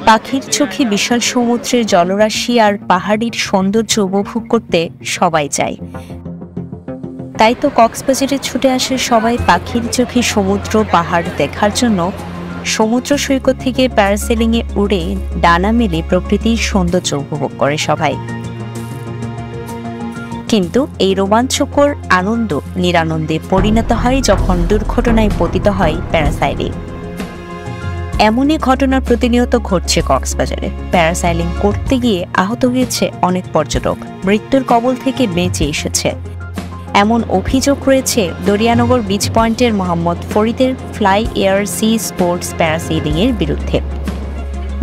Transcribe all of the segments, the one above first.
পাখির চোখে বিশাল সমুদ্রের জলরাশি আর পাহাড়ির সৌন্দর্য উপভোগ করতে সবাই চায়। তাই তো কক্সবাজারে ছুটে আসে সবাই পাখির চোখে সমুদ্র পাহাড় দেখার জন্য। সমুদ্র সৈকত থেকে প্যারাসেলিংয়ে উড়ে ডানা মেলে প্রকৃতির সৌন্দর্য উপভোগ করে সবাই। কিন্তু এই রোমাঞ্চকর আনন্দ নিরানন্দে পরিণত হয় যখন দুর্ঘটনায় পতিত হয় প্যারাসাইলিং। এমনই ঘটনা প্রতিনিয়ত ঘটছে কক্সবাজারে। প্যারাসাইলিং করতে গিয়ে আহত হয়েছে অনেক পর্যটক, মৃত্যুর কবল থেকে বেঁচে এসেছে এমন অভিযোগ রয়েছে দরিয়ানগর বিচ পয়েন্টের মোহাম্মদ ফরিদের ফ্লাই এয়ার সি স্পোর্টস প্যারাসেলিংয়ের বিরুদ্ধে।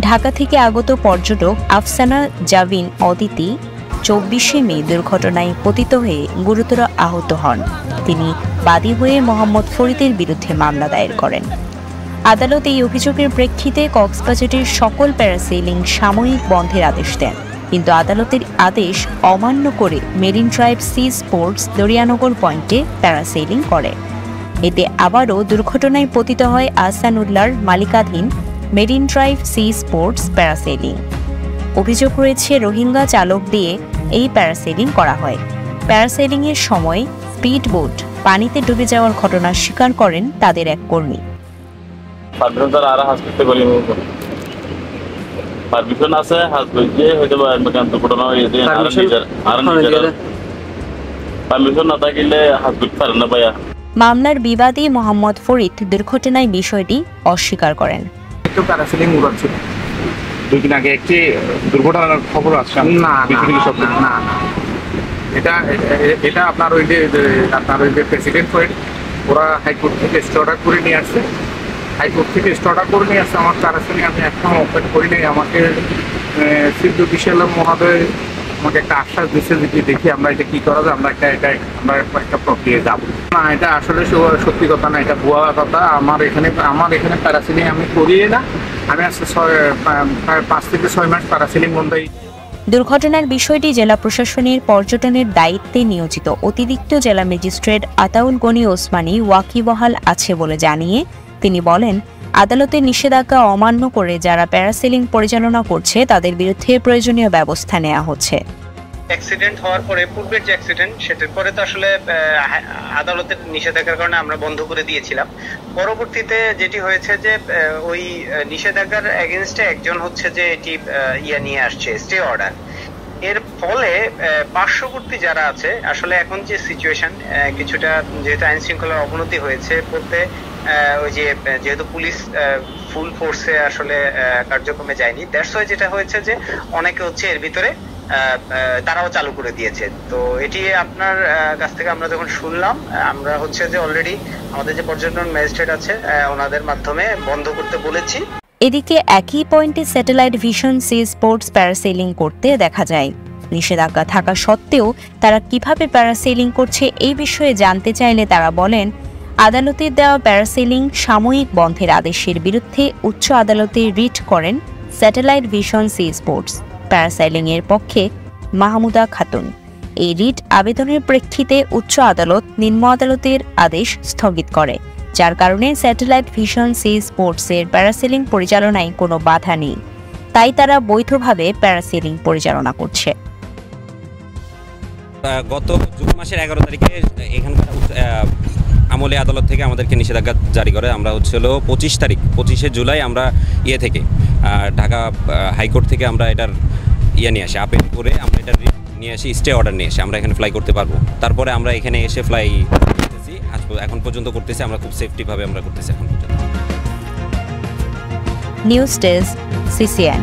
ঢাকা থেকে আগত পর্যটক আফসানা জাবিন অদিতি 24শে মে দুর্ঘটনায় পতিত হয়ে গুরুতর আহত হন। তিনি বাদী হয়ে মোহাম্মদ ফরিদের বিরুদ্ধে মামলা দায়ের করেন। আদালত এই অভিযোগের প্রেক্ষিতে কক্সবাজারের সকল প্যারাসেলিং সাময়িক বন্ধের আদেশ দেন, কিন্তু আদালতের আদেশ অমান্য করে marine drive sea sports Dariyanagar পয়েন্টে প্যারাসেলিং করে। এতে আবারও দুর্ঘটনায় পতিত হয় আহসানুল্লাহর মালিকাধীন marine drive sea sports parasailing. অভিযোগ রয়েছে রোহিঙ্গা চালক দিয়ে এই প্যারাসেলিং করা হয়। প্যারাসেলিংয়ের সময় স্পিড বোট পানিতে ডুবে যাওয়ার ঘটনা স্বীকার করেন তাদের এক কর্মী। মামলার বিবাদী মোহাম্মদ ফরিদ দুর্ঘটনায় বিষয়টি অস্বীকার করেন। দুদিন আগে একটি দুর্ঘটনার খবর আসছে। এটা আপনার ওই যে প্রেসিডেন্ট হয়ে ওরা হাইকোর্ট থেকে স্টে অর্ডার করে নিয়ে আসছে। আমার প্যারাসেলিং আমি এখন ওপেন করিনি। আমাকে চিফ জুডিশিয়াল মহোদয় আমাকে একটা আশ্বাস দিচ্ছে যে দেখি আমরা এটা কি করা যায়, আমরা একটা প্রক্রিয়া যাবো না। এটা আসলে সত্যি কথা না, এটা ভুয়া কথা। আমার এখানে প্যারাসেলিং আমি করিয়ে না। আমি আজকে 5 থেকে 6 মাস প্যারাসেলিং বন্ধই। দুর্ঘটনার বিষয়টি জেলা প্রশাসনের পর্যটনের দায়িত্বে নিয়োজিত অতিরিক্ত জেলা ম্যাজিস্ট্রেট আতাউল গনি ওসমানী ওয়াকিবহাল আছে বলে জানিয়ে তিনি বলেন, আদালতের নিষেধাজ্ঞা অমান্য করে যারা প্যারাসেলিং পরিচালনা করছে তাদের বিরুদ্ধে প্রয়োজনীয় ব্যবস্থা নেওয়া হচ্ছে। অ্যাক্সিডেন্ট হওয়ার পরে পূর্বের যে অ্যাক্সিডেন্ট সেটার পরে তো আসলে আদালতের নিষেধাজ্ঞার কারণে আমরা বন্ধ করে দিয়েছিলাম। পরবর্তীতে যেটি হয়েছে যে ওই নিষেধাজ্ঞার এগেনস্টে একজন হচ্ছে যে এটি নিয়ে আসছে স্টে অর্ডার। এর ফলে পার্শ্ববর্তী যারা আছে আসলে এখন যে সিচুয়েশন কিছুটা যেহেতু আইন শৃঙ্খলার অবনতি হয়েছে বলতে ওই যে যেহেতু পুলিশ ফুল ফোর্সে আসলে কার্যক্রমে যায়নি, দ্যাটস ওয়াই যেটা হয়েছে যে অনেকে হচ্ছে এর ভিতরে তারাও চালু করে দিয়েছে। তো এটি আপনার কাছ থেকে আমরা যখন শুনলাম, আমরা হচ্ছে যে অলরেডি আমাদের যে পর্যটন ম্যাজিস্ট্রেট আছে ওনাদের মাধ্যমে বন্ধ করতে বলেছি। এদিকে একই পয়েন্টে satellite vision sea sports parasailing করতে দেখা যায়। নিষেধাজ্ঞা থাকা সত্ত্বেও তারা কিভাবে প্যারাসেলিং করছে এই বিষয়ে জানতে চাইলে তারা বলেন, আদালতের দেওয়া প্যারাসেলিং সাময়িক বন্ধের আদেশের বিরুদ্ধে উচ্চ আদালতে রিট করেন satellite vision sea sports parasailing এর পক্ষে মাহমুদা খাতুন। এই রিট আবেদনের প্রেক্ষিতে উচ্চ আদালত নিম্ন আদালতের আদেশ স্থগিত করে, যার কারণে স্যাটেলাইট ভিশন সি স্পোর্টসের প্যারাসেলিং পরিচালনায় কোনো বাধা নেই। তাই তারা বৈধভাবে প্যারাসেলিং পরিচালনা করছে। গত জুন মাসের 11 তারিখে এখানকার আমলে আদালত থেকে আমাদেরকে নিষেধাজ্ঞা জারি করে। আমরা হচ্ছিল 25শে জুলাই আমরা থেকে ঢাকা হাইকোর্ট থেকে আমরা এটার নিয়ে আসি, আপিল করে আমরা এটা নিয়ে আসি, স্টে অর্ডার নিয়ে এসে আমরা এখানে ফ্লাই করতে পারবো। তারপরে আমরা এখানে এসে ফ্লাই করতেছি, এখন পর্যন্ত করতেছি, আমরা খুব সেফটিভাবে আমরা করতেছি এখন পর্যন্ত। News desk, CCN।